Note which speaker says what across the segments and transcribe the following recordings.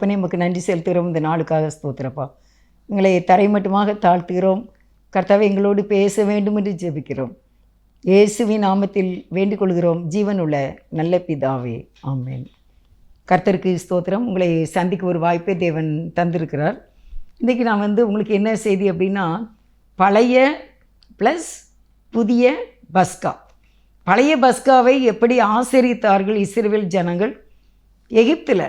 Speaker 1: தகப்பனே, உமக்கு நன்றி செலுத்துகிறோம். இந்த நாளுக்காக ஸ்தோத்திரப்பா. எங்களை தரைமட்டமாக தாழ்த்துகிறோம். கர்த்தாவே, எங்களோடு பேச வேண்டும் என்று ஜெபிக்கிறோம். இயேசுவின் நாமத்தில் வேண்டிக் கொள்கிறோம், ஜீவனுள்ள நல்ல பிதாவே, ஆமென். கர்த்தருக்கு ஸ்தோத்திரம். உங்களை சந்திக்க ஒரு வாய்ப்பை தேவன் தந்திருக்கிறார். இன்றைக்கி நான் உங்களுக்கு என்ன செய்தி அப்படின்னா, பழைய ப்ளஸ் புதிய பஸ்கா. பழைய பஸ்காவை எப்படி ஆசரித்தார்கள் இஸ்ரவேல் ஜனங்கள் எகிப்தில்,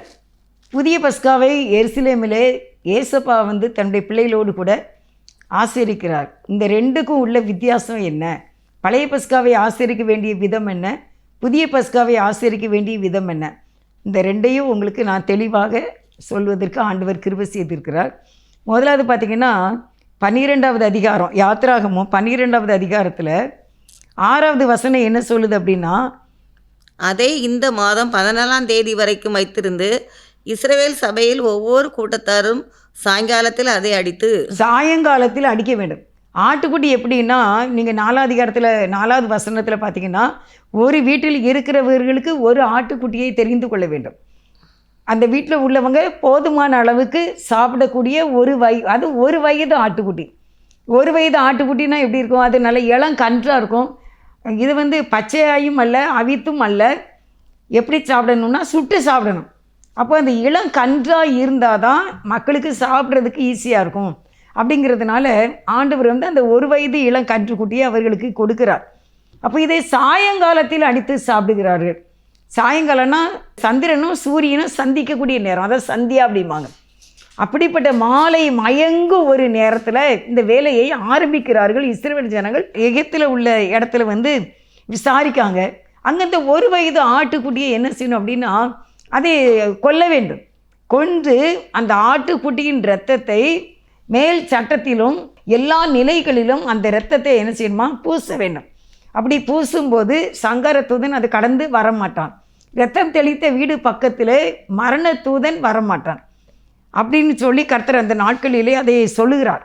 Speaker 1: புதிய பஸ்காவை எருசலேமிலே ஏசப்பா தன்னுடைய பிள்ளைகளோடு கூட ஆசரிக்கிறார். இந்த ரெண்டுக்கும் உள்ள வித்தியாசம் என்ன? பழைய பஸ்காவை ஆசரிக்க வேண்டிய விதம் என்ன? புதிய பஸ்காவை ஆசரிக்க வேண்டிய விதம் என்ன? இந்த ரெண்டையும் உங்களுக்கு நான் தெளிவாக சொல்வதற்கு ஆண்டவர் கிருபை செய்திருக்கிறார். முதலாவது பார்த்திங்கன்னா 12வது அதிகாரம், யாத்திராகமும் 12வது அதிகாரத்தில் 6வது வசனம் என்ன சொல்லுது அப்படின்னா,
Speaker 2: அதை இந்த மாதம் 14ஆம் தேதி வரைக்கும் வைத்திருந்து இஸ்ரவேல் சபையில் ஒவ்வொரு கூட்டத்தாரும் சாயங்காலத்தில் அதை அடித்து
Speaker 1: சாயங்காலத்தில் அடிக்க வேண்டும். ஆட்டுக்குட்டி எப்படின்னா, நீங்கள் 4வது அதிகாரத்தில் 4வது வசனத்தில் பார்த்தீங்கன்னா, ஒரு வீட்டில் இருக்கிறவர்களுக்கு ஒரு ஆட்டுக்குட்டியை தெரிந்து கொள்ள வேண்டும். அந்த வீட்டில் உள்ளவங்க போதுமான அளவுக்கு சாப்பிடக்கூடிய அது ஒரு வயது ஆட்டுக்குட்டி. ஒரு வயது ஆட்டுக்குட்டினா எப்படி இருக்கும்? அது நல்ல இளங்கன்றாக இருக்கும். இது பச்சையாயும் அல்ல, அவித்தும் அல்ல. எப்படி சாப்பிடணும்னா சுட்டு சாப்பிடணும். அப்போ அந்த இளங்கன்றாக இருந்தால் தான் மக்களுக்கு சாப்பிட்றதுக்கு ஈஸியாக இருக்கும். அப்படிங்கிறதுனால ஆண்டவர் அந்த ஒரு வயது இளங்கன்றுக்குட்டியை அவர்களுக்கு கொடுக்குறார். அப்போ இதை சாயங்காலத்தில் அடித்து சாப்பிடுகிறார்கள். சாயங்காலம்னா சந்திரனும் சூரியனும் சந்திக்கக்கூடிய நேரம், அதான் சந்தியா அப்படிம்பாங்க. அப்படிப்பட்ட மாலை மயங்கும் ஒரு நேரத்தில் இந்த வேலையை ஆரம்பிக்கிறார்கள் இஸ்ரவேல் ஜனங்கள். எகிப்தில் உள்ள இடத்துல விசாரிக்காங்க. அங்கே இந்த ஒரு வயது ஆட்டுக்குட்டியை என்ன செய்யணும் அப்படின்னா, அதை கொல்ல வேண்டும். கொன்று அந்த ஆட்டுக்குட்டியின் இரத்தத்தை மேல் சட்டத்திலும் எல்லா நிலைகளிலும் அந்த இரத்தத்தை என்ன செய்யணுமா, பூச வேண்டும். அப்படி பூசும்போது சங்காரத்தூதன் அது கடந்து வரமாட்டான். இரத்தம் தெளித்த வீடு பக்கத்தில் மரண தூதன் வரமாட்டான் அப்படின்னு சொல்லி கர்த்தர் அந்த நாட்களிலே அதை சொல்லுகிறார்.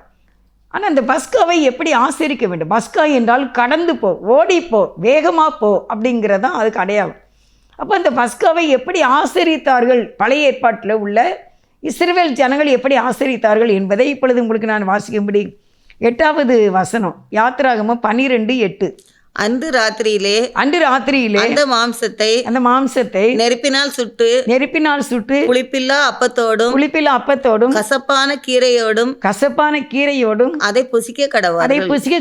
Speaker 1: ஆனால் அந்த பஸ்காவை எப்படி ஆசரிக்க வேண்டும்? பஸ்கா என்றால் கடந்து போ, ஓடிப்போ, வேகமாக போ அப்படிங்கிறதான் அதுக்கு அடையாளம். அப்போ அந்த பஸ்காவை எப்படி ஆசரித்தார்கள், பழைய ஏற்பாட்டில் உள்ள இஸ்ரவேல் ஜனங்கள் எப்படி ஆசரித்தார்கள் என்பதை இப்பொழுது உங்களுக்கு நான் வாசிக்கும்படி 8வது வசனம், யாத்திராகமம் 12:8.
Speaker 2: அன்று ராத்திரியிலே
Speaker 1: அந்த மாம்சத்தை
Speaker 2: நெருப்பினால் சுட்டு புளிப்பில்லா அப்பத்தோடும் கசப்பான கீரையோடும் அதை புசிக்க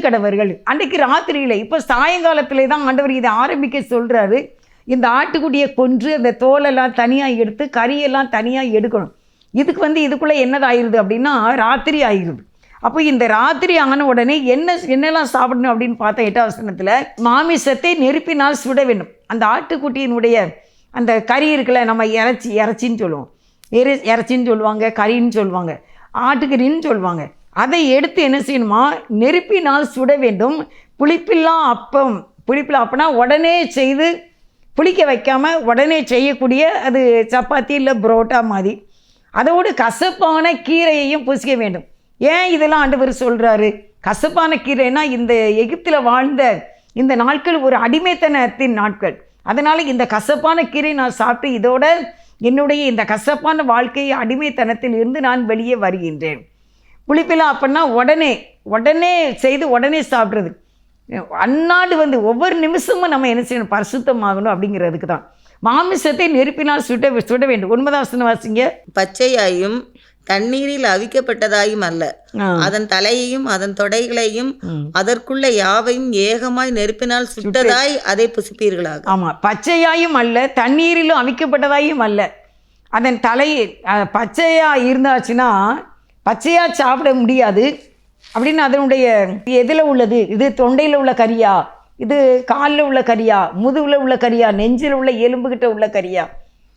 Speaker 1: கடவர்கள். அன்றைக்கு ராத்திரியில, இப்போ சாயங்காலத்திலே தான் ஆண்டவர் இதை ஆரம்பிக்க சொல்றாரு. இந்த ஆட்டுக்குட்டியை கொன்று அந்த தோலெல்லாம் தனியாக எடுத்து கறியெல்லாம் தனியாக எடுக்கணும். இதுக்கு இதுக்குள்ளே என்னதாயிருது அப்படின்னா, ராத்திரி ஆகிருது. அப்போ இந்த ராத்திரி ஆன உடனே என்னெல்லாம் சாப்பிடணும் அப்படின்னு பார்த்தா 8வது வசனத்தில், மாமிசத்தை நெருப்பினால் சுட வேண்டும். அந்த ஆட்டுக்குட்டியினுடைய அந்த கறி இருக்குல்ல, நம்ம இறைச்சின்னு சொல்லுவோம், இறைச்சின்னு சொல்லுவாங்க, கறின்னு சொல்லுவாங்க, ஆட்டுக்கறின்னு சொல்லுவாங்க. அதை எடுத்து என்ன செய்யணுமா, நெருப்பினால் சுட வேண்டும். புளிப்பில்லா அப்பனா உடனே செய்து புளிக்க வைக்காமல் உடனே செய்யக்கூடிய, அது சப்பாத்தி இல்லை புரோட்டா மாதிரி. அதோடு கசப்பான கீரையையும் புசிக்க வேண்டும். ஏன் இதெல்லாம் ஆண்டவர் சொல்கிறாரு? கசப்பான கீரைனா இந்த எகிப்தில் வாழ்ந்த இந்த நாட்கள் ஒரு அடிமைத்தனத்தின் நாட்கள். அதனால் இந்த கசப்பான கீரை நான் சாப்பிட்டு இதோட என்னுடைய இந்த கசப்பான வாழ்க்கையை அடிமைத்தனத்தில் இருந்து நான் வெளியே வருகின்றேன். புளிப்பிலா அப்படின்னா உடனே செய்து உடனே சாப்பிட்றது. அந்நாடு ஒவ்வொரு நிமிஷமும் நம்ம என்ன செய்யணும், பரிசுத்தமாகணும். அப்படிங்கிறதுக்கு தான் மாமிசத்தை நெருப்பினால் சுட வேண்டும். 9வது வசனம் வாசிங்க.
Speaker 2: பச்சையாயும் தண்ணீரில் அவிக்கப்பட்டதாயும் அல்ல, அதன் தலையையும் அதன் தொடைகளையும் அதற்குள்ள யாவையும் ஏகமாய் நெருப்பினால் சுட்டதாய் அதை புசிப்பீர்களாக.
Speaker 1: ஆமாம், பச்சையாயும் அல்ல, தண்ணீரிலும் அவிக்கப்பட்டதாயும் அல்ல. அதன் தலையை பச்சையாக இருந்தாச்சுன்னா பச்சையாக சாப்பிட முடியாது அப்படின்னு அதனுடைய எதில் உள்ளது, இது தொண்டையில் உள்ள கறியா, இது காலில் உள்ள கறியா, முதுகில் உள்ள கறியா, நெஞ்சில் உள்ள எலும்புகிட்ட உள்ள கறியா,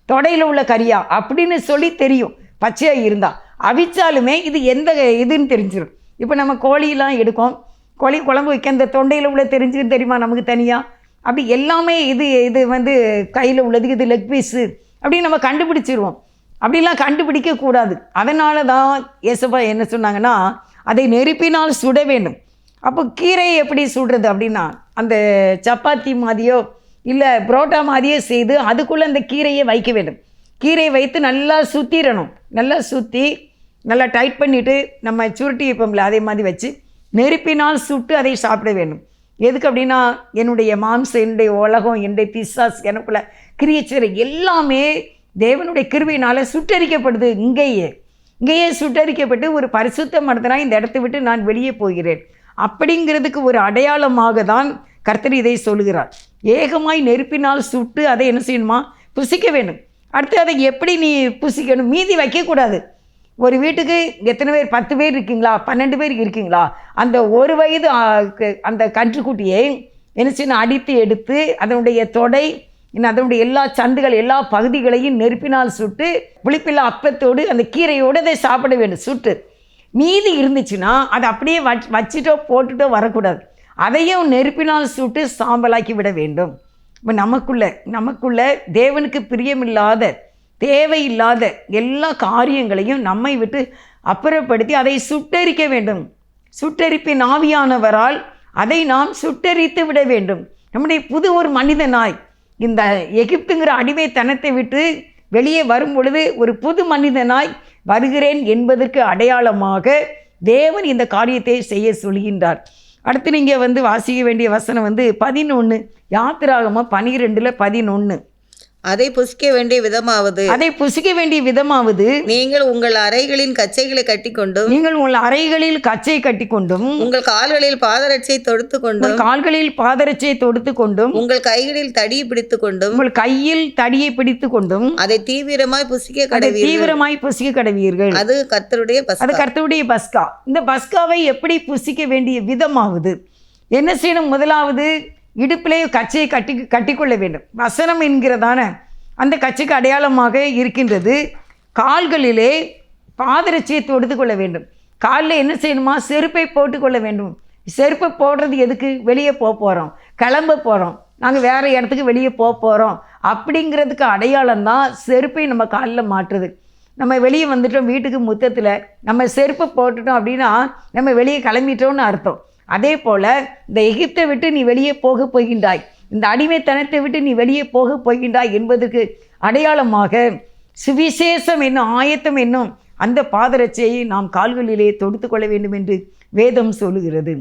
Speaker 1: தொடையில் உள்ள கறியா அப்படின்னு சொல்லி தெரியும். பச்சையாக இருந்தால் அவிச்சாலுமே இது எந்த இதுன்னு தெரிஞ்சிடும். இப்போ நம்ம கோழியெலாம் எடுக்கும், கோழி குழம்பு வைக்க அந்த தொண்டையில் உள்ள தெரியுமா நமக்கு தனியாக. அப்படி எல்லாமே இது கையில் உள்ளது, இது லெக் பீஸு அப்படின்னு நம்ம கண்டுபிடிச்சிருவோம். அப்படிலாம் கண்டுபிடிக்கக்கூடாது. அதனால தான் ஏசப்பா என்ன சொன்னாங்கன்னா, அதை நெருப்பினால் சுட வேண்டும். அப்போ கீரையை எப்படி சுடுறது அப்படின்னா, அந்த சப்பாத்தி மாதிரியோ இல்லை புரோட்டா மாதிரியோ செய்து அதுக்குள்ளே அந்த கீரையை வைக்க வேண்டும். கீரையை வைத்து நல்லா சுற்றிடணும். நல்லா சுற்றி நல்லா டைட் பண்ணிவிட்டு நம்ம சுருட்டி வைப்போம்ல அதே மாதிரி வச்சு நெருப்பினால் சுட்டு அதை சாப்பிட வேண்டும். எதுக்கு அப்படின்னா என்னுடைய மாம்சம், என்னுடைய உலகம், என்னுடைய பிசாஸ், எனக்குள்ள கிரியேச்சர் எல்லாமே தேவனுடைய கிருபையினால் சுட்டரிக்கப்படுது. இங்கேயே சுட்டரிக்கப்பட்டு ஒரு பரிசுத்த மனதனா இந்த இடத்தை விட்டு நான் வெளியே போகிறேன் அப்படிங்கிறதுக்கு ஒரு அடையாளமாக தான் கர்த்தர் இதை சொல்லுகிறார். ஏகமாய் நெருப்பினால் சுட்டு அதை என்ன செய்யணுமா? புசிக்க வேண்டும். அடுத்து அதை எப்படி நீ புசிக்கணும்? மீதி வைக்கக்கூடாது. ஒரு வீட்டுக்கு எத்தனை பேர்? 10 பேர் இருக்கீங்களா? 12 பேர் இருக்கீங்களா? அந்த 1 வயது அந்த கன்றுக்குட்டியை என்ன செய்யணும்? அடித்து எடுத்து அதனுடைய தொடை, அதனுடைய எல்லா சந்துகள், எல்லா பகுதிகளையும் நெருப்பினால் சுட்டு புளிப்பில்லா அப்பத்தோடு அந்த கீரையோடு அதை சாப்பிட வேண்டும். சுட்டு மீதி இருந்துச்சுன்னா அதை அப்படியே வச்சுட்டோ போட்டுட்டோ வரக்கூடாது. அதையும் நெருப்பினால் சுட்டு சாம்பலாக்கி விட வேண்டும். இப்போ நமக்குள்ள தேவனுக்கு பிரியமில்லாத, தேவையில்லாத எல்லா காரியங்களையும் நம்மை விட்டு அப்புறப்படுத்தி அதை சுட்டரிக்க வேண்டும். சுட்டரிப்பின் ஆவியானவரால் அதை நாம் சுட்டரித்து விட வேண்டும். நம்முடைய புது ஒரு மனிதனாய் இந்த எகிப்துங்கிற அடிமைத்தனத்தை விட்டு வெளியே வரும் பொழுது ஒரு புது மனிதனாய் வருகிறேன் என்பதற்கு அடையாளமாக தேவன் இந்த காரியத்தை செய்ய சொல்கின்றார். அடுத்து நீங்கள் வாசிக்க வேண்டிய வசனம் 11 யாத்திராகமம் 12:11.
Speaker 2: அதை புசிக்க வேண்டிய விதமாவது நீங்கள் உங்கள் அறைகளின் கச்சைகளை கட்டிக்கொண்டும் உங்கள் கால்களில் பாதரட்சை தொடுத்து கொண்டும் உங்கள் கைகளில் தடியை பிடித்து கொண்டும் அதை தீவிரமாய் புசிக்க கடவீர்கள். அது கர்த்தருடைய பஸ்கா. இந்த பஸ்காவை எப்படி புசிக்க வேண்டிய விதமாவது என்ன செய்யணும்? முதலாவது இடுப்பிலே கச்சையை கட்டிக்கொள்ள வேண்டும். வசனம் என்கிறதான அந்த கச்சைக்கு அடையாளமாக இருக்கின்றது. கால்களிலே பாதரட்சியை தொடுத்து கொள்ள வேண்டும். காலில் என்ன செய்யணுமா? செருப்பை போட்டுக்கொள்ள வேண்டும். செருப்பை போடுறது எதுக்கு? வெளியே போகிறோம், கிளம்ப போகிறோம், நாங்கள் வேறு இடத்துக்கு வெளியே போகிறோம் அப்படிங்கிறதுக்கு அடையாளம் தான் செருப்பை நம்ம காலில் மாட்டுறது. நம்ம வெளியே வந்துட்டோம், வீட்டுக்கு முத்தத்தில் நம்ம செருப்பை போட்டுட்டோம் அப்படின்னா நம்ம வெளியே கிளம்பிட்டோம்னு அர்த்தம். அதே போல் இந்த எகிப்தை விட்டு நீ வெளியே போகின்றாய், இந்த அடிமைத்தனத்தை விட்டு நீ வெளியே போகின்றாய் என்பதற்கு அடையாளமாக சுவிசேஷம் என்னும் ஆயத்தம் என்னும் அந்த பாதரட்சியை நாம் கால்களிலே தொடுத்து கொள்ள வேண்டும் என்று வேதம் சொல்லுகிறது.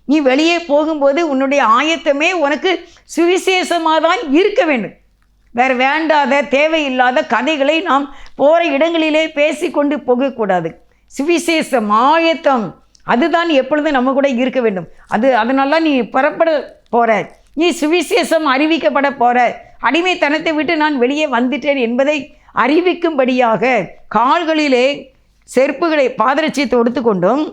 Speaker 2: நீ வெளியே போகும்போது உன்னுடைய ஆயத்தமே உனக்கு சுவிசேஷமாக தான் இருக்க வேண்டும். வேறு வேண்டாத தேவையில்லாத கதைகளை நாம் போகிற இடங்களிலே பேசிக்கொண்டு போகக்கூடாது. சுவிசேஷம் ஆயத்தம் அதுதான் எப்பொழுதும் நம்ம கூட இருக்க வேண்டும். அதனால நீ புறப்பட போகிற, நீ சுவிசேஷம் அறிவிக்கப்பட போகிற, அடிமைத்தனத்தை விட்டு நான் வெளியே வந்துட்டேன் என்பதை அறிவிக்கும்படியாக கால்களிலே செருப்புகளை பாதரட்சியை தொடுத்து கொண்டும்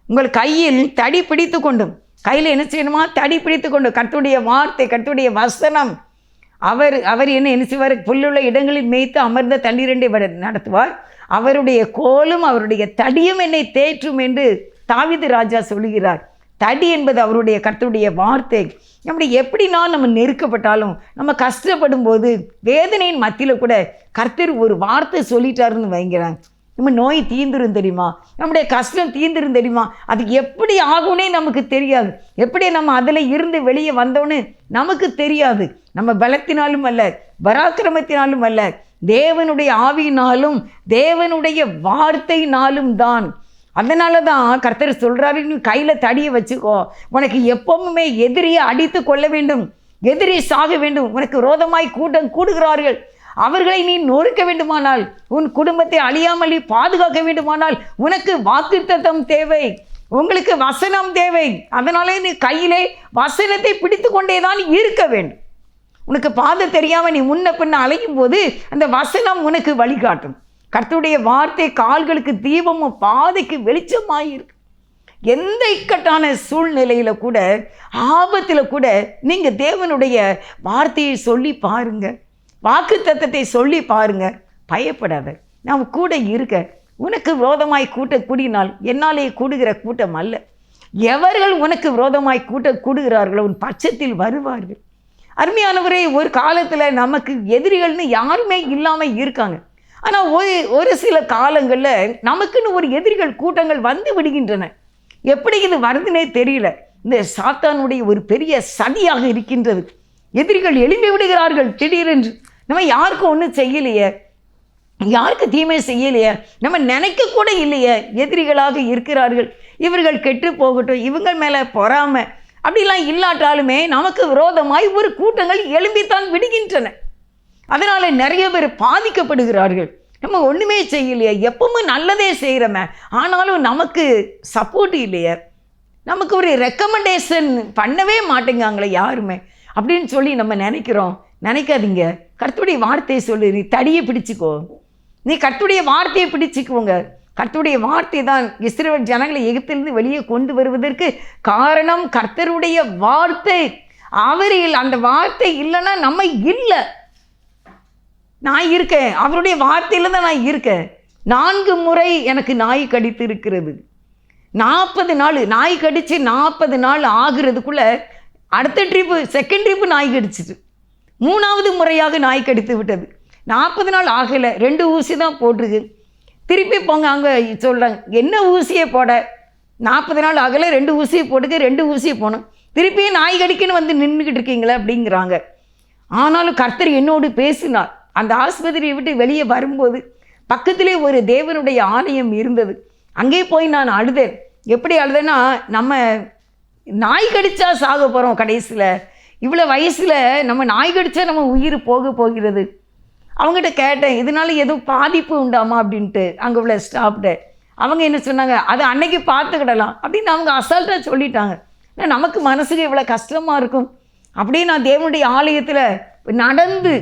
Speaker 2: உங்கள் கையில் தடி பிடித்து கொண்டும், கையில் என்ன செய்யணுமா? தடி பிடித்து கொண்டு கர்த்தருடைய வார்த்தை, கர்த்தருடைய வசனம். அவர் என்ன செய்வார்? புல்லுள்ள இடங்களில் மேய்த்து அமர்ந்த தண்ணீரண்டை நடத்துவார். அவருடைய கோலும் அவருடைய தடியும் என்னை தேற்றும் என்று தாவீது ராஜா சொல்லுகிறார். தடி என்பது அவருடைய கர்த்தருடைய வார்த்தை. நம்ம நெருக்கப்பட்டாலும், நம்ம கஷ்டப்படும் போது, வேதனையின் மத்தியில் கூட கர்த்தர் ஒரு வார்த்தை சொல்லிட்டாருன்னு வைங்கிறாங்க. நம்ம நோய் தீந்துரும் தெரியுமா? நம்முடைய கஷ்டம் தீந்துரும் தெரியுமா? அது எப்படி ஆகும்னே நமக்கு தெரியாது. எப்படி நம்ம அதில் இருந்து வெளியே வந்தோன்னு நமக்கு தெரியாது. நம்ம பலத்தினாலும் அல்ல, பராக்கிரமத்தினாலும் அல்ல, தேவனுடைய ஆவியினாலும் தேவனுடைய வார்த்தையினாலும் தான். அதனால தான் கர்த்தர் சொல்கிறாரு, நீ கையில் தடியை வச்சுக்கோ. உனக்கு எப்பவுமே எதிரியை அடித்து கொள்ள வேண்டும், எதிரி சாக வேண்டும். உனக்கு விரோதமாய் கூட்டம் கூடுகிறார்கள், அவர்களை நீ நொறுக்க வேண்டுமானால், உன் குடும்பத்தை அழியாமல் பாதுகாக்க வேண்டுமானால் உனக்கு வாக்குத்தத்தம் தேவை, உங்களுக்கு வசனம் தேவை. அதனாலே நீ கையிலே வசனத்தை பிடித்து கொண்டே தான் இருக்க வேண்டும். உனக்கு பாதை தெரியாமல் நீ முன்ன பின்ன அலையும் போது அந்த வசனம் உனக்கு வழிகாட்டும். கர்த்தருடைய வார்த்தை கால்களுக்கு தீபமும் பாதைக்கு வெளிச்சமாயிருக்கு. எந்த இக்கட்டான சூழ்நிலையில் கூட, ஆபத்தில் கூட நீங்கள் தேவனுடைய வார்த்தையை சொல்லி பாருங்க, வாக்கு தத்தத்தை சொல்லி பாருங்க. பயப்படாத, நான் கூட இருக்க. உனக்கு விரோதமாய் கூடினால் என்னாலே கூடுகிற கூட்டம் அல்ல. எவர்கள் உனக்கு விரோதமாய் கூடுகிறார்களோ உன் பட்சத்தில் வருவார்கள். அருமையானவரே, ஒரு காலத்தில் நமக்கு எதிரிகள்னு யாருமே இல்லாமல் இருக்காங்க. ஆனால் ஒரு சில காலங்களில் நமக்குன்னு ஒரு எதிரிகள் கூட்டங்கள் வந்து விடுகின்றன. எப்படி இது வருதுன்னே தெரியல. இந்த சாத்தானுடைய ஒரு பெரிய சதியாக இருக்கின்றது. எதிரிகள் எழுப்பி விடுகிறார்கள் திடீரென்று. நம்ம யாருக்கும் ஒன்றும் செய்யலையே,
Speaker 1: யாருக்கு தீமை செய்யலையே, நம்ம நினைக்க கூட இல்லையே, எதிரிகளாக இருக்கிறார்கள், இவர்கள் கெட்டு போகட்டும், இவங்க மேலே பொறாமை அப்படிலாம் இல்லாட்டாலுமே நமக்கு விரோதமாய் ஒரு கூட்டங்கள் எழும்பித்தான் விடுகின்றன. அதனால் நிறைய பேர் பாதிக்கப்படுகிறார்கள். நம்ம ஒன்றுமே செய்யலையே, எப்பவுமே நல்லதே செய்கிறோமே, ஆனாலும் நமக்கு சப்போர்ட் இல்லையே, நமக்கு ஒரு ரெக்கமெண்டேஷன் பண்ணவே மாட்டேங்காங்களே யாருமே அப்படின்னு சொல்லி நம்ம நினைக்கிறோம். நினைக்காதீங்க. கர்த்தருடைய வார்த்தையை சொல்லு, நீ தடியை பிடிச்சிக்கோ, நீ கர்த்தருடைய வார்த்தையை பிடிச்சிக்கோங்க. கர்த்தருடைய வார்த்தை தான் இஸ்ரவேல் ஜனங்களை எகிப்திலிருந்து வெளியே கொண்டு வருவதற்கு காரணம். கர்த்தருடைய வார்த்தை, அவரில் அந்த வார்த்தை இல்லைன்னா நம்ம இல்லை. நான் இருக்கேன், அவருடைய வார்த்தையில் தான் நான் இருக்கேன். 4 முறை எனக்கு நாய் கடித்து இருக்கிறது. 40 நாள் நாய் கடித்து 40 நாள் ஆகுறதுக்குள்ளே அடுத்த ட்ரிப்பு, செகண்ட் ட்ரிப்பு நாய் கடிச்சிட்டு 3வது முறையாக நாய் கடித்து விட்டது. 40 நாள் ஆகலை, 2 ஊசி தான் போட்டிருக்கு. திருப்பி போங்க, அங்கே சொல்கிறாங்க என்ன ஊசியை போட, 40 நாள் ஆகலை, 2 ஊசியை போட்டுக்க, 2 ஊசியை போகணும், திருப்பியும் நாய் கடிக்குன்னு வந்து நின்றுக்கிட்டு இருக்கீங்களே அப்படிங்கிறாங்க. ஆனாலும் கர்த்தர் என்னோடு பேசினார். அந்த ஆஸ்பத்திரியை விட்டு வெளியே வரும்போது பக்கத்திலே ஒரு தேவனுடைய ஆலயம் இருந்தது. அங்கே போய் நான் அழுதேன். எப்படி அழுதேன்னா, நம்ம நாய் கடிச்சா சாக போகிறோம் கடைசியில், இவ்வளோ வயசில் நம்ம நாய் கடிச்சா நம்ம உயிர் போகிறது. அவங்ககிட்ட கேட்டேன், இதனால எதுவும் பாதிப்பு உண்டாமா அப்படின்ட்டு. அங்கே உள்ள ஸ்டாஃப்ட அவங்க என்ன சொன்னாங்க, அது அன்னைக்கு பார்த்துக்கிடலாம் அப்படின்னு அவங்க அசால்ட்டாக சொல்லிட்டாங்க. நமக்கு மனசுக்கு இவ்வளோ கஷ்டமாக இருக்கும். அப்படியே நான் தேவனுடைய ஆலயத்தில் நடந்து,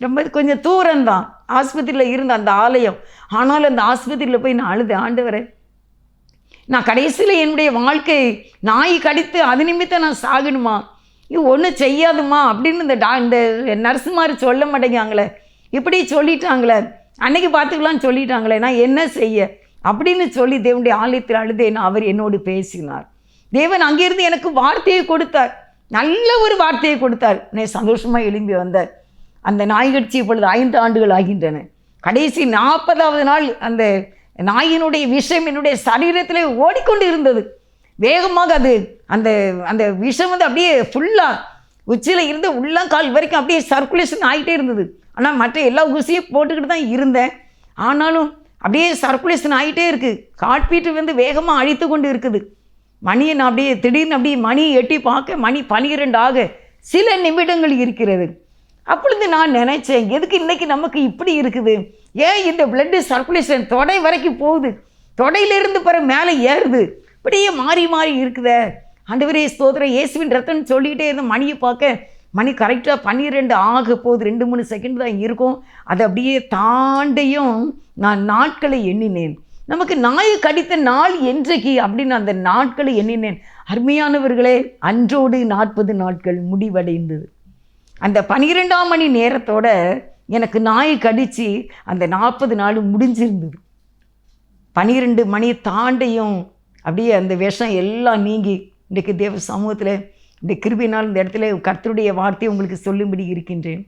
Speaker 1: ரொம்ப கொஞ்சம் தூரம்தான் ஆஸ்பத்திரியில் இருந்த அந்த ஆலயம், ஆனாலும் அந்த ஆஸ்பத்திரியில் போய் நான் அழுது, ஆண்டவரே நான் கடைசியில் என்னுடைய வாழ்க்கை நாய் கடித்து அது நிமித்தம் நான் சாகணுமா, இது ஒன்றும் செய்யாதுமா அப்படின்னு இந்த நர்ஸு மாதிரி சொல்ல மாட்டேங்காங்களே, இப்படி சொல்லிட்டாங்களே, அன்னைக்கு பார்த்துக்கலான்னு சொல்லிட்டாங்களே, நான் என்ன செய்ய அப்படின்னு சொல்லி தேவனுடைய ஆலயத்தில் அழுதேன். அவர் என்னோடு பேசினார். தேவன் அங்கேருந்து எனக்கு வார்த்தையை கொடுத்தார், நல்ல ஒரு வார்த்தையை கொடுத்தார். நான் சந்தோஷமாக எழும்பி வந்தார். அந்த நாய் கடிச்சு இப்பொழுது 5 ஆண்டுகள் ஆகின்றன. கடைசி 40வது நாள் அந்த நாயினுடைய விஷம் என்னுடைய சரீரத்தில் ஓடிக்கொண்டு இருந்தது. வேகமாக அது அந்த அந்த விஷம் வந்து அப்படியே ஃபுல்லாக உச்சியில் இருந்து உள்ளங்கால் வரைக்கும் அப்படியே சர்க்குலேஷன் ஆகிட்டே இருந்தது. ஆனால் மற்ற எல்லா ஊசியும் போட்டுக்கிட்டு தான் இருந்தேன். ஆனாலும் அப்படியே சர்க்குலேஷன் ஆகிட்டே இருக்குது. காட்பீட்டு வந்து வேகமாக அழித்து கொண்டு இருக்குது. மணியை நான் அப்படியே திடீர்னு அப்படியே மணியை எட்டி பார்க்க மணி 12 ஆக சில நிமிடங்கள் இருக்கிறது. அப்பொழுது நான் நினச்சேன், எதுக்கு இன்றைக்கி நமக்கு இப்படி இருக்குது, ஏன் இந்த பிளட்டு சர்க்குலேஷன் தொடை வரைக்கும் போகுது, தொடையிலிருந்து பிற மேலே ஏறுது, இப்படியே மாறி மாறி இருக்குதே. ஆண்டவரே ஸ்தோத்திரம், இயேசுவின் ரத்தம்னு சொல்லிக்கிட்டே இருந்த மணியை பார்க்க மணி கரெக்டாக 12 ஆக போகுது. 2-3 செகண்ட் தான் இருக்கும். அதை அப்படியே தாண்டியும் நான் நாட்களை எண்ணினேன். நமக்கு நாய் கடித்த நாள் என்றைக்கு அப்படின்னு அந்த நாட்களை எண்ணினேன். அருமையானவர்களே, அன்றோடு 40 நாட்கள் முடிவடைந்தது. அந்த 12ஆம் மணி நேரத்தோட எனக்கு நாய் கடித்து அந்த 40 நாள் முடிஞ்சிருந்தது. 12 மணி தாண்டியும் அப்படியே அந்த விஷம் எல்லாம் நீங்கி இன்றைக்கு தேவ சமூகத்தில் இந்த கிருபையினால் இந்த இடத்துல கர்த்தருடைய வார்த்தையை உங்களுக்கு சொல்லும்படி இருக்கின்றேன்.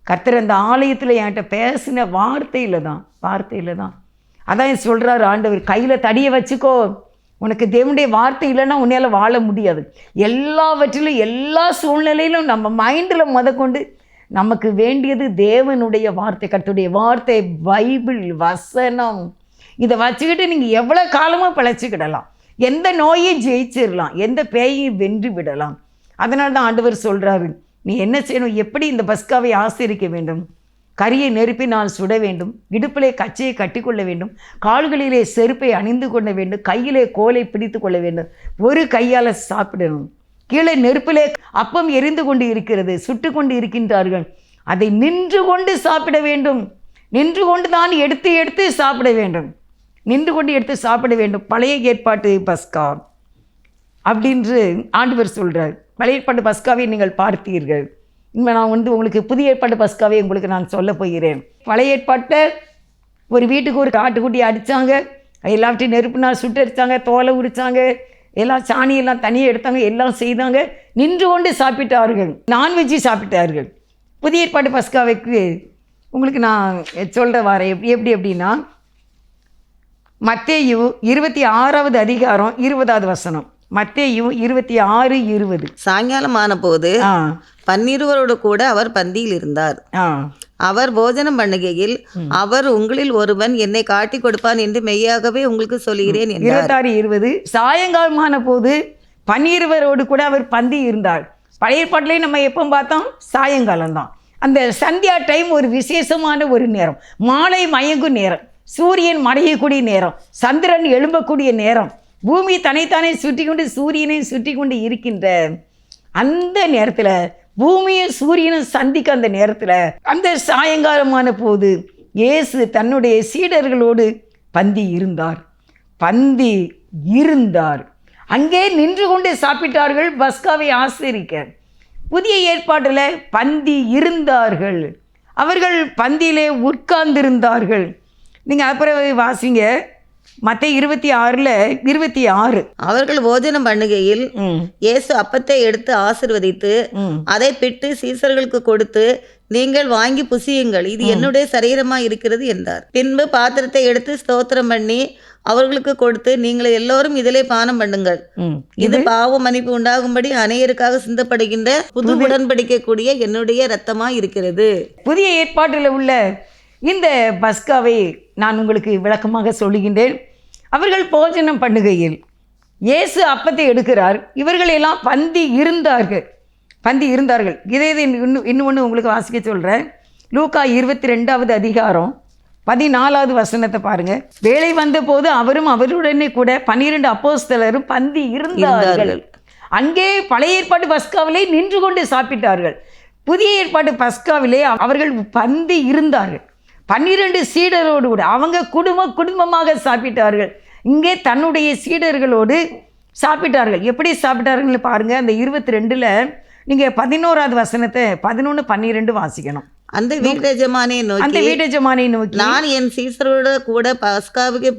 Speaker 1: கர்த்தர் அந்த ஆலயத்தில் என்கிட்ட பேசின வார்த்தையில் தான் அதான் சொல்கிறார் ஆண்டவர், கையில் தடியை வச்சுக்கோ, உனக்கு தேவனுடைய வார்த்தை இல்லைன்னா உன்னால் வாழ முடியாது. எல்லாவற்றிலும் எல்லா சூழ்நிலையிலும் நம்ம மைண்டில் முதற்கொண்டு நமக்கு வேண்டியது தேவனுடைய வார்த்தை, கர்த்தருடைய வார்த்தை, பைபிள் வசனம். இதை வச்சுக்கிட்டு நீங்கள் எவ்வளோ காலமாக பிழைச்சிக்கிடலாம், எந்த நோயை ஜெயிச்சிடலாம், எந்த பேயையும் வென்று விடலாம். அதனால தான் ஆண்டவர் சொல்கிறாரு, நீ என்ன செய்யணும், எப்படி இந்த பஸ்காவை ஆசரிக்க வேண்டும். கரியை நெருப்பினால் சுட வேண்டும், இடுப்பிலே கச்சையை கட்டிக்கொள்ள வேண்டும், கால்களிலே செருப்பை அணிந்து கொள்ள வேண்டும், கையிலே கோலை பிடித்து கொள்ள வேண்டும், ஒரு கையால் சாப்பிடணும். கீழே நெருப்பிலே அப்பம் எரிந்து கொண்டு இருக்கிறது, சுட்டு கொண்டு இருக்கின்றார்கள், அதை நின்று கொண்டு சாப்பிட வேண்டும். நின்று கொண்டு தான் எடுத்து சாப்பிட வேண்டும், நின்று கொண்டு எடுத்து சாப்பிட வேண்டும். பழைய ஏற்பாட்டு பஸ்கா அப்படின்று ஆண்டவர் சொல்கிறார். பழைய ஏற்பாட்டு பஸ்காவை நீங்கள் பார்த்தீர்கள். இனிமேல் நான் உங்களுக்கு புதிய ஏற்பாட்டு பஸ்காவை உங்களுக்கு நான் சொல்ல போகிறேன். பழைய ஏற்பாட்டை ஒரு வீட்டுக்கு ஒரு ஆட்டுக்குட்டி அடித்தாங்க, எல்லாவற்றையும் நெருப்புனால் சுட்டரித்தாங்க, தோலை உரித்தாங்க, எல்லாம் சாணியெல்லாம் தனியாக எடுத்தாங்க, எல்லாம் செய்தாங்க. நின்று கொண்டு சாப்பிட்டார்கள், நான்வெஜ்ஜு சாப்பிட்டார்கள். புதிய ஏற்பாட்டு பஸ்காவைக்கு உங்களுக்கு நான் சொல்கிற வரேன். எப்படி அப்படின்னா, மத்தேயு 26வது அதிகாரம் 20வது வசனம். மத்தேயு 26:20.
Speaker 2: சாயங்காலம் ஆன போது 12 கூட அவர் பந்தியில் இருந்தார். அவர் போஜனம் பண்ணுகையில் அவர் உங்களில் ஒருவன் என்னை காட்டி கொடுப்பான் என்று மெய்யாகவே உங்களுக்கு சொல்கிறேன் என்றார்.
Speaker 1: 26:20 சாயங்காலமான போது 12 கூட அவர் பந்தி இருந்தார். பழைய ஏற்பாட்டிலே நம்ம எப்போ பார்த்தோம்? சாயங்காலம் தான். அந்த சந்தியா டைம் ஒரு விசேஷமான ஒரு நேரம், மாலை மயங்கும் நேரம், சூரியன் மறையக்கூடிய நேரம், சந்திரன் எழும்பக்கூடிய நேரம், பூமி தன்னைத்தானே சுற்றி கொண்டு சூரியனை சுற்றி கொண்டு இருக்கின்ற அந்த நேரத்தில், பூமியும் சூரியனும் சந்திக்க அந்த நேரத்தில், அந்த சாயங்காலமான போது இயேசு தன்னுடைய சீடர்களோடு பந்தி இருந்தார். அங்கே நின்று கொண்டு சாப்பிட்டார்கள் பஸ்காவை ஆசரிக்க. புதிய ஏற்பாட்டில் பந்தி இருந்தார்கள், அவர்கள் பந்தியிலே உட்கார்ந்திருந்தார்கள். நீங்கள் அப்புறம் வாசிங்க மத்தேயு 26:26.
Speaker 2: அவர்கள் போஜனம் பண்ணுகையில் இயேசு அப்பத்தை எடுத்து ஆசீர்வதித்து அதை பிட்டு சீசர்களுக்கு கொடுத்து, நீங்கள் வாங்கி புசியுங்கள், இது என்னுடைய சரீரமாக இருக்கிறது என்றார். பின்பு பாத்திரத்தை எடுத்து ஸ்தோத்திரம் பண்ணி அவர்களுக்கு கொடுத்து, நீங்கள் எல்லோரும் இதிலே பானம் பண்ணுங்கள், இது பாவ மன்னிப்பு உண்டாகும்படி அநேகருக்காக சிந்தப்படுகின்ற புது உடன்படிக்கக்கூடிய என்னுடைய இரத்தமாக இருக்கிறது.
Speaker 1: புதிய ஏற்பாட்டில் உள்ள இந்த பஸ்காவை நான் உங்களுக்கு விளக்கமாக சொல்லுகின்றேன். அவர்கள் போஜனம் பண்ணுகையில் இயேசு அப்பத்தை எடுக்கிறார், இவர்களெல்லாம் பந்தி இருந்தார்கள். இதை இன்னொன்று உங்களுக்கு வாசிக்க சொல்கிறேன். லூக்கா 22 அதிகாரம் 14 வசனத்தை பாருங்கள். வேலை வந்த போது அவரும் அவருடனே கூட 12 அப்போஸ்தலரும் பந்தி இருந்தார்கள். அங்கே பழைய ஏற்பாட்டு பஸ்காவிலே நின்று கொண்டு சாப்பிட்டார்கள். புதிய ஏற்பாட்டு பஸ்காவிலே அவர்கள் பந்தி இருந்தார்கள். 12 சீடரோடு கூட அவங்க குடும்பமாக சாப்பிட்டார்கள். இங்கே தன்னுடைய சீடர்களோடு சாப்பிட்டார்கள். எப்படி சாப்பிட்டார்கள்னு பாருங்கள். அந்த 22 நீங்கள் 11வது வசனத்தை 11, 12 வாசிக்கணும்.
Speaker 2: அந்த வீட்டெஜமானை
Speaker 1: நோக்கி
Speaker 2: நான் என் சீசரோட கூட பஸ்காவை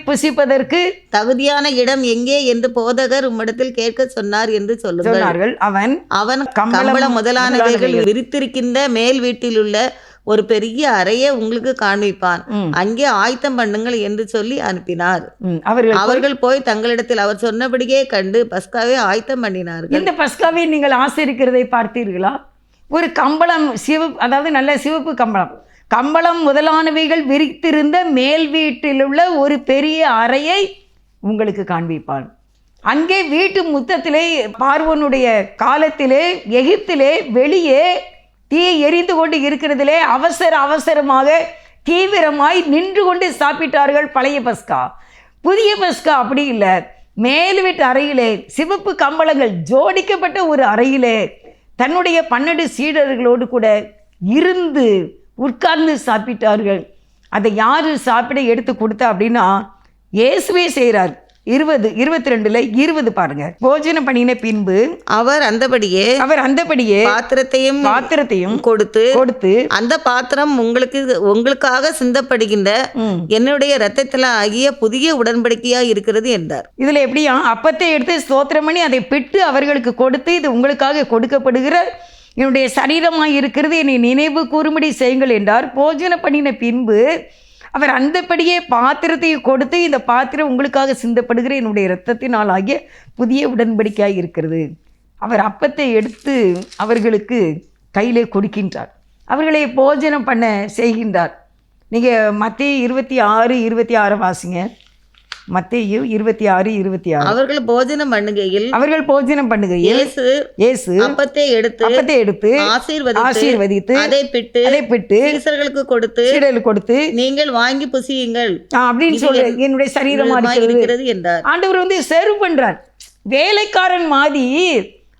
Speaker 2: புசிப்பதற்கு தகுதியான இடம் எங்கே என்று போதகர் உம்மிடத்தில் கேட்க சொன்னார் என்று சொன்னார்கள். அவன் கம்பளம் முதலானவைகள் விரித்திருக்கின்ற மேல் வீட்டில் உள்ள ஒரு பெரிய அறையை உங்களுக்கு காண்பிப்பான், அங்கே ஆயத்தம் பண்ணுங்கள் என்று சொல்லி அனுப்பினார். அவர்கள் போய் தங்களிடத்தில் அவர் சொன்னபடியே கண்டு பஸ்காவை ஆயத்தம் பண்ணினார்கள்.
Speaker 1: இந்த பஸ்காவை நீங்கள் ஆசரிக்கிறதை பார்த்தீர்களா? ஒரு கம்பளம், அதாவது நல்ல சிவப்பு கம்பளம் முதலானவைகள் விரித்திருந்த மேல் வீட்டில் உள்ள ஒரு பெரிய அறையை உங்களுக்கு காண்பிப்பான். அங்கே வீட்டு முத்தத்திலே, பார்வோனுடைய காலத்திலே எகிப்திலே வெளியே தீ எரிந்து கொண்டு இருக்கிறதிலே அவசரமாக தீவிரமாய் நின்று கொண்டு சாப்பிட்டார்கள் பழைய பஸ்கா. புதிய பஸ்கா அப்படி இல்லை. மேல் வீட்டு அறையிலே சிவப்பு கம்பளங்கள் ஜோடிக்கப்பட்ட ஒரு அறையிலே தன்னுடைய 12 சீடர்களோடு கூட இருந்து உட்கார்ந்து சாப்பிட்டார்கள். அதை யார் சாப்பிட எடுத்து கொடுத்தா அப்படின்னா இயேசுவே செய்கிறார். 22:20 பாருங்க. போஜனம் பண்ணின பின்பு அவர் அந்தபடியே பாத்திரத்தையும் கொடுத்து
Speaker 2: அந்த பாத்திரம் உங்களுக்காக சிந்தப்படுகின்ற என்னுடைய இரத்தத்தில் ஆகிய புதிய உடன்படிக்கையா இருக்கிறது என்றார்.
Speaker 1: இதுல எப்படியா? அப்பத்தை எடுத்து ஸ்தோத்திரம் பண்ணி அதை பிட்டு அவர்களுக்கு கொடுத்து, இது உங்களுக்காக கொடுக்கப்படுகிற என்னுடைய சரீரமாய் இருக்கிறது, என்னை நினைவு கூறும்படி செய்யுங்கள் என்றார். போஜனம் பண்ணின பின்பு அவர் அந்தபடியே பாத்திரத்தை கொடுத்து, இந்த பாத்திரம் உங்களுக்காக சிந்தப்படுகிற என்னுடைய இரத்தத்தினால் ஆகிய புதிய உடன்படிக்கையாக இருக்கிறது. அவர் அப்பத்தை எடுத்து அவர்களுக்கு கையிலே கொடுக்கின்றார், அவர்களை போஜனம் பண்ண செய்கின்றார். நீங்கள் மத்தேயு 26:26 வாசிங்க. மத்தேயு 26:26.
Speaker 2: அவர்கள் போஜனம் பண்ணுகையில்
Speaker 1: இயேசு அப்பத்தை எடுத்து ஆசீர்வதித்து அதை பிட்டு சீடர்களுக்கு கொடுத்து
Speaker 2: நீங்கள் வாங்கி புசியுங்கள்
Speaker 1: அப்படின்னு சொல்லி என்னுடைய சரீரமா இருக்கிறது
Speaker 2: என்றார்.
Speaker 1: ஆண்டவர் சர்வ் பண்றார். வேலைக்காரன் மாதிரி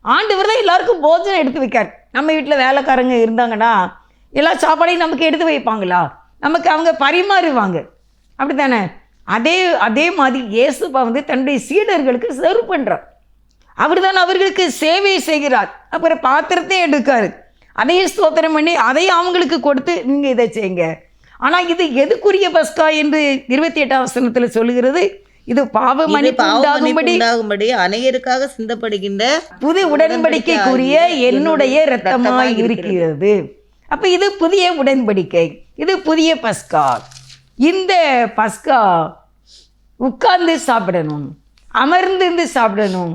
Speaker 1: ஆண்டவர் தான் எல்லாருக்கும் போஜனம் எடுத்து வைக்கார். நம்ம வீட்டில் வேலைக்காரங்க இருந்தாங்கன்னா எல்லா சாப்பாடையும் நமக்கு எடுத்து வைப்பாங்களா? நமக்கு அவங்க பரிமாறுவாங்க, அப்படித்தானே? அதே மாதிரி இயேசுப்பா தன்னுடைய சீடர்களுக்கு சர்வ் பண்ணுறார். அவர் தான் அவர்களுக்கு சேவை செய்கிறார். அப்புறம் பாத்திரத்தை எடுக்காரு, அதையும் ஸ்தோத்திரம் பண்ணி அதையும் அவங்களுக்கு கொடுத்து நீங்கள் இதை செய்யுங்க. ஆனால் இது எதுக்குரிய பஸ்கா என்று 28ஆம் வசனத்தில் சொல்லுகிறது. இது பாவ மன்னிப்பு
Speaker 2: உண்டாகும்படி அநேகருக்காக சிந்தப்படுகின்ற
Speaker 1: புது உடன்படிக்கைக்குரிய என்னுடைய இரத்தமாய் இருக்கிறது. அப்போ இது புதிய உடன்படிக்கை, இது புதிய பஸ்கா. இந்த பஸ்கா உட்கார்ந்து சாப்பிடணும், அமர்ந்து சாப்பிடணும்.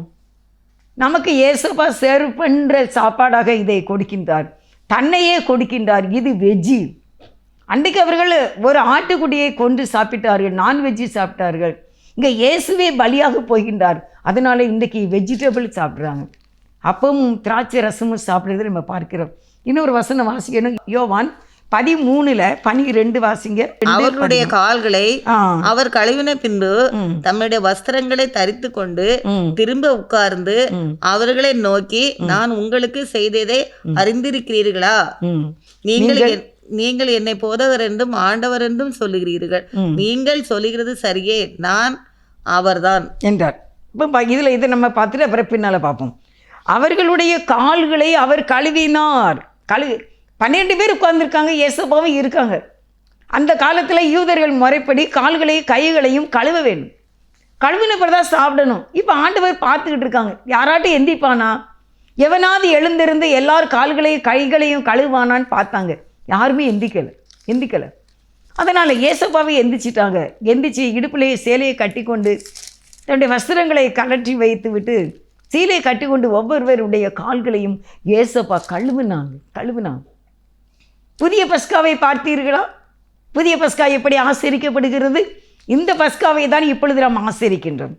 Speaker 1: நமக்கு இயேசுப்பா சர்வ் பண்ணுற சாப்பாடாக இதை கொடுக்கின்றார். தன்னையே கொடுக்கின்றார். இது வெஜ்ஜி. அன்றைக்கு அவர்கள் ஒரு ஆட்டுக்குட்டியை கொண்டு சாப்பிட்டார்கள், நான்வெஜ்ஜி சாப்பிட்டார்கள். இங்கே இயேசுவே பலியாக போகின்றார். அதனால இன்றைக்கி வெஜிடபிள் சாப்பிட்றாங்க. அப்பமும் திராட்சை ரசமும் சாப்பிட்றது நம்ம பார்க்கிறோம். இன்னொரு வசனம் வாசிக்கணும். யோவான் 13:12 வாசிங்க.
Speaker 2: அவர்களுடைய கால்களை அவர் கழுவின பின்பு தம்முடைய வஸ்திரங்களை தரித்து கொண்டு திரும்ப உட்கார்ந்து அவர்களை நோக்கி, நான் உங்களுக்கு செய்ததை அறிந்திருக்கிறீர்களா? நீங்கள் என்னை போதகர் என்றும் ஆண்டவர் என்றும் சொல்லுகிறீர்கள். நீங்கள் சொல்லுகிறது சரியே, நான் அவர்தான் என்றார்.
Speaker 1: இப்போ இதை நம்ம பார்த்துட்டு அப்புறம் பின்னால் பார்ப்போம். அவர்களுடைய கால்களை அவர் கழுவினார். 12 பேர் உட்கார்ந்துருக்காங்க, இயேசுவும் இருக்காங்க. அந்த காலத்தில் யூதர்கள் முறைப்படி கால்களையும் கைகளையும் கழுவ வேண்டும். கழுவின பிறதான் சாப்பிடணும். இப்போ ஆண்டவர் பார்த்துக்கிட்டு இருக்காங்க. யாராட்டும் எந்திப்பானா? எவனாவது எழுந்திருந்து எல்லார் கால்களையும் கைகளையும் கழுவானான்னு பார்த்தாங்க. யாருமே எந்திக்கலை. அதனால் இயேசுப்பாவை எந்திரிச்சிட்டாங்க. எந்திரிச்சு இடுப்பிலேயே சேலையை கட்டி கொண்டு தன்னுடைய வஸ்திரங்களை கலற்றி வைத்து விட்டு சீலையை கட்டி கொண்டு ஒவ்வொருவருடைய கால்களையும் இயேசுப்பா கழுவினாங்க. புதிய பஸ்காவை பார்த்தீர்களா? புதிய பஸ்கா எப்படி ஆசரிக்கப்படுகிறது? இந்த பஸ்காவை தான் இப்பொழுது நாம் ஆசரிக்கின்றோம்.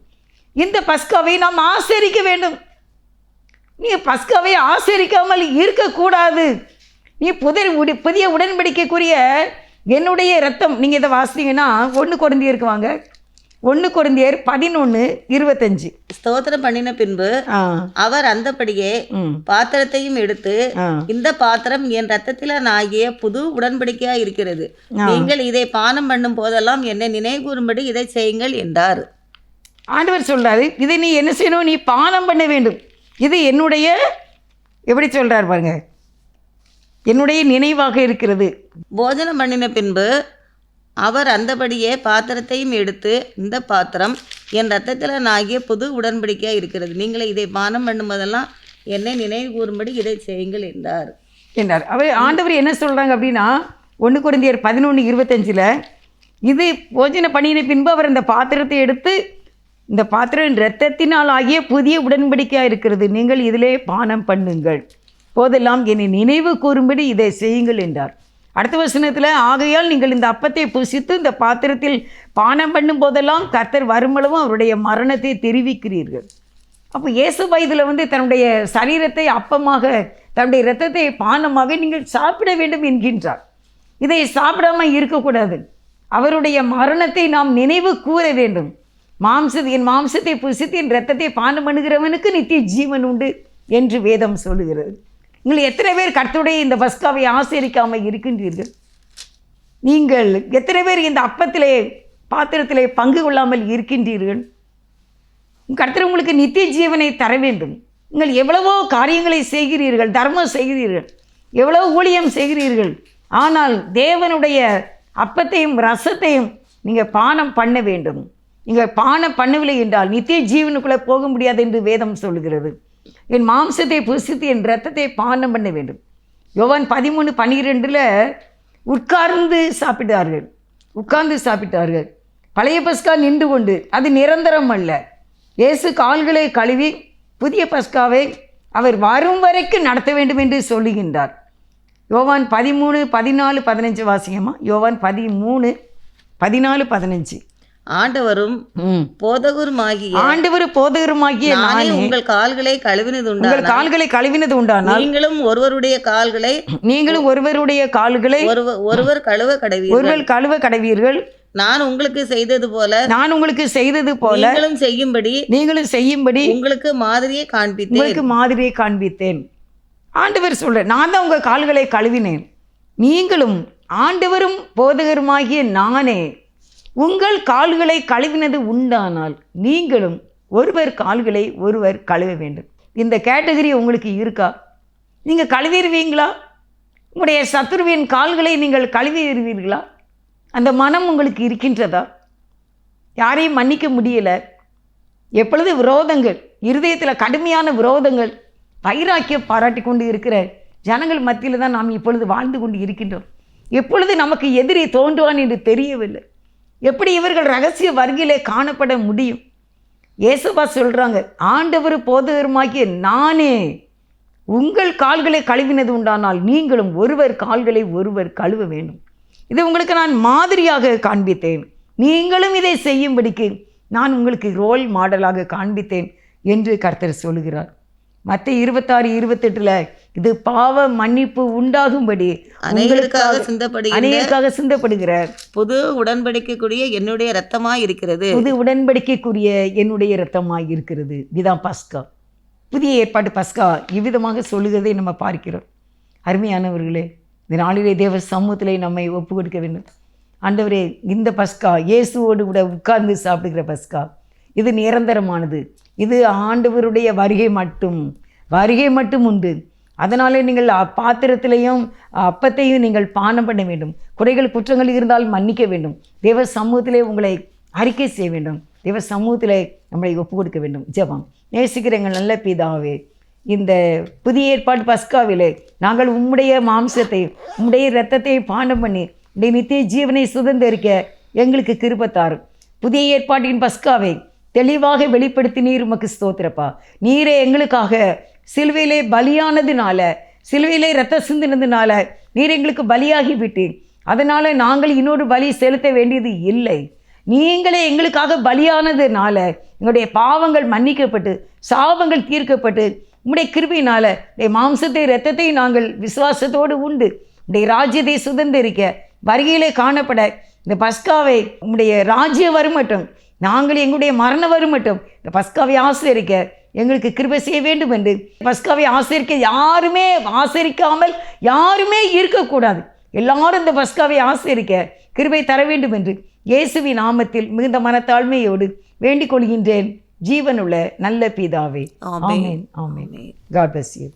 Speaker 1: இந்த பஸ்காவை நாம் ஆசரிக்க வேண்டும். நீ பஸ்காவை ஆசரிக்காமல் இருக்கக்கூடாது. நீ புதிய உடன்படிக்கைக்குரிய என்னுடைய இரத்தம், நீங்கள் இதை வாசித்தீங்கன்னா 1 கொரிந்தியருக்கு வாங்க. 1 கொரிந்தியர் 11:25.
Speaker 2: ஸ்தோத்திரம் பண்ணின பின்பு அவர் அந்தபடியே பாத்திரத்தையும் எடுத்து, இந்த பாத்திரம் என் ரத்தத்தில ஆகிய புது உடன்படிக்கையா இருக்கிறது. நீங்கள் இதை பானம் பண்ணும் போதெல்லாம் என்னை நினைவு கூறும்படி இதை செய்யுங்கள் என்றார்.
Speaker 1: ஆண்டவர் சொல்றாரு, இதை நீ என்ன செய்யணும்? நீ பானம் பண்ண வேண்டும். இது என்னுடைய, எப்படி சொல்றார் பாருங்க, என்னுடைய நினைவாக இருக்கிறது.
Speaker 2: போஜனம் பண்ணின பின்பு அவர் அந்தபடியே பாத்திரத்தையும் எடுத்து, இந்த பாத்திரம் என் ரத்தத்தில் ஆகிய புது உடன்படிக்கையாக இருக்கிறது. நீங்கள் இதை பானம் பண்ணும்போதெல்லாம் என்னை நினைவு கூறும்படி இதை செய்யுங்கள் என்றார்.
Speaker 1: அவர் ஆண்டவர் என்ன சொல்கிறாங்க அப்படின்னா 1 கொரிந்தியர் 11:25 இது போஜன பண்ணின பின்பு அவர் இந்த பாத்திரத்தை எடுத்து, இந்த பாத்திரம் இரத்தத்தினால் ஆகிய புதிய உடன்படிக்கையாக இருக்கிறது. நீங்கள் இதிலே பானம் பண்ணுங்கள் போதெல்லாம் என்னை நினைவு கூறும்படி இதை செய்யுங்கள் என்றார். அடுத்த வசனத்தில், ஆகையால் நீங்கள் இந்த அப்பத்தை புசித்து இந்த பாத்திரத்தில் பானம் பண்ணும் போதெல்லாம் கர்த்தர் வருமளவும் அவருடைய மரணத்தை தெரிவிக்கிறீர்கள். அப்போ இயேசுபா இதில் தன்னுடைய சரீரத்தை அப்பமாக, தன்னுடைய இரத்தத்தை பானமாக நீங்கள் சாப்பிட வேண்டும் என்கின்றார். இதை சாப்பிடாமல் இருக்கக்கூடாது. அவருடைய மரணத்தை நாம் நினைவு கூற வேண்டும். என் மாம்சத்தை புசித்து என் இரத்தத்தை பானம் பண்ணுகிறவனுக்கு நித்திய ஜீவன் உண்டு என்று வேதம் சொல்லுகிறது. நீங்கள் எத்தனை பேர் கர்த்தருடைய இந்த பஸ்காவை ஆசரிக்காமல் இருக்கின்றீர்கள்? நீங்கள் எத்தனை பேர் இந்த அப்பத்திலே பாத்திரத்திலே பங்கு கொள்ளாமல் இருக்கின்றீர்கள்? கர்த்தர் உங்களுக்கு நித்திய ஜீவனை தர வேண்டும். நீங்கள் எவ்வளவோ காரியங்களை செய்கிறீர்கள், தர்மம் செய்கிறீர்கள், எவ்வளவோ ஊழியம் செய்கிறீர்கள். ஆனால் தேவனுடைய அப்பத்தையும் ரசத்தையும் நீங்கள் பானம் பண்ண வேண்டும். நீங்கள் பானம் பண்ணவில்லை என்றால் நித்திய ஜீவனுக்குள்ளே போக முடியாது என்று வேதம் சொல்கிறது. என் மாம்சத்தை புசித்து என் இரத்தத்தை பானம் பண்ண வேண்டும். யோவான் 13:12 உட்கார்ந்து சாப்பிட்டார்கள். பழைய பஸ்கா நின்று கொண்டு, அது நிரந்தரம் அல்ல. இயேசு கால்களை கழுவி புதிய பஸ்காவை அவர் வரும் வரைக்கும் நடத்த வேண்டும் என்று சொல்லுகின்றார். யோவான் 13:14-15 வாசிங்கம்மா. யோவான் 13:14-15.
Speaker 2: ஆண்டவரும் போதகருமாகிய நானே உங்கள் கால்களை கழுவினது உண்டானால் நீங்களும் ஒருவருடைய கால்களை ஒருவர் கழுவ கடவீர்கள். நான் உங்களுக்கு செய்தது போல நீங்களும் செய்யும்படி உங்களுக்கு மாதிரியை காண்பித்தேன்.
Speaker 1: ஆண்டவர் சொல்ற, நான் தான் உங்க கால்களை கழுவினேன். நீங்களும் ஆண்டவரும் போதகருமாகிய நானே உங்கள் கால்களை கழுவினது உண்டானால் நீங்களும் ஒருவர் கால்களை ஒருவர் கழுவ வேண்டும். இந்த கேட்டகரி உங்களுக்கு இருக்கா? நீங்கள் கழுவிடுவீங்களா? உங்களுடைய சத்துருவின் கால்களை நீங்கள் கழுவிடுவீர்களா? அந்த மனம் உங்களுக்கு இருக்கின்றதா? யாரையும் மன்னிக்க முடியலை. எப்பொழுது விரோதங்கள், இருதயத்தில் கடுமையான விரோதங்கள், வைராக்கியம் பாராட்டி கொண்டு இருக்கிற ஜனங்கள் மத்தியில் தான் நாம் இப்பொழுது வாழ்ந்து கொண்டு இருக்கின்றோம். எப்பொழுது நமக்கு எதிரி தோன்றுவான் என்று தெரியவில்லை. எப்படி இவர்கள் ரகசிய வருகையிலே காணப்பட முடியும்? இயேசுவா சொல்கிறாங்க, ஆண்டவர் போதகருமாகிய நானே உங்கள் கால்களை கழுவினது உண்டானால் நீங்களும் ஒருவர் கால்களை ஒருவர் கழுவ வேண்டும். இதை உங்களுக்கு நான் மாதிரியாக காண்பித்தேன், நீங்களும் இதை செய்யும்படிக்கு நான் உங்களுக்கு ரோல் மாடலாக காண்பித்தேன் என்று கர்த்தர் சொல்லுகிறார். மத்தேயு 26:28 இது பாவ மன்னிப்பு உண்டாகும்படி அநேகருக்காக சிந்தப்படுகிற
Speaker 2: புது உடன்படிக்கைக்குரிய என்னுடைய இரத்தமாய் இருக்கிறது.
Speaker 1: புது உடன்படிக்கைக்குரிய என்னுடைய இரத்தமாய் இருக்கிறது. இதுதான் பஸ்கா. புதிய ஏற்பாட்டு பஸ்கா இவ்விதமாக சொல்லுகிறதை நம்ம பார்க்கிறோம். அருமையானவர்களே, இந்த நாளிலே தேவ சமூகத்திலே நம்மை ஒப்பு கொடுக்க வேண்டும். ஆண்டவரே, இந்த பஸ்கா இயேசுவோடு கூட உட்கார்ந்து சாப்பிடுகிற பஸ்கா, இது நிரந்தரமானது. இது ஆண்டவருடைய வருகை மட்டும் உண்டு. அதனாலே நீங்கள் பாத்திரத்திலையும் அப்பத்தையும் நீங்கள் பானம் பண்ண வேண்டும். குறைகள் குற்றங்கள் இருந்தால் மன்னிக்க வேண்டும். தேவ சமூகத்திலே உங்களை அறிக்கை செய்ய வேண்டும். தேவ சமூகத்திலே நம்மளை ஒப்பு கொடுக்க வேண்டும். ஜெபம். நேசிக்கிற எங்கள் நல்ல பிதாவே, இந்த புதிய ஏற்பாடு பஸ்காவிலே நாங்கள் உம்முடைய மாம்சத்தை உம்முடைய இரத்தத்தை பானம் பண்ணி உடைய நித்திய ஜீவனை சுதந்திரிக்க எங்களுக்கு கிருபை. புதிய ஏற்பாட்டின் பஸ்காவை தெளிவாக வெளிப்படுத்தினீர். உமக்கு ஸ்தோத்திரப்பா. நீரே எங்களுக்காக சிலுவையிலே பலியானதுனால, சிலுவையிலே இரத்த சிந்தினதுனால நீர் எங்களுக்கு பலியாகி விட்டீர். அதனால் நாங்கள் இன்னொரு பலி செலுத்த வேண்டியது இல்லை. நீங்களே எங்களுக்காக பலியானதுனால எங்களுடைய பாவங்கள் மன்னிக்கப்பட்டு சாபங்கள் தீர்க்கப்பட்டு உம்முடைய கிருபையினால் உடைய மாம்சத்தை இரத்தத்தை நாங்கள் விசுவாசத்தோடு உண்டு உடைய ராஜ்யத்தை சுதந்திரிக்க வருகையிலே காணப்பட இந்த பஸ்காவை உம்முடைய ராஜ்ய வருமட்டும், நாங்கள் எங்களுடைய மரண வருமட்டும் இந்த பஸ்காவை ஆசரிக்க எங்களுக்கு கிருபை செய்ய வேண்டும் என்று, பஸ்காவை ஆசரிக்க ஆசரிக்காமல் யாருமே இருக்கக்கூடாது. எல்லாரும் இந்த பஸ்காவை ஆசரிக்க கிருபை தர வேண்டும் என்று இயேசுவின் நாமத்தில் மிகுந்த மனத்தாழ்மையோடு வேண்டிக் கொள்கின்றேன். ஜீவனுள்ள நல்ல பிதாவே. ஆமென். ஆமென். God bless you.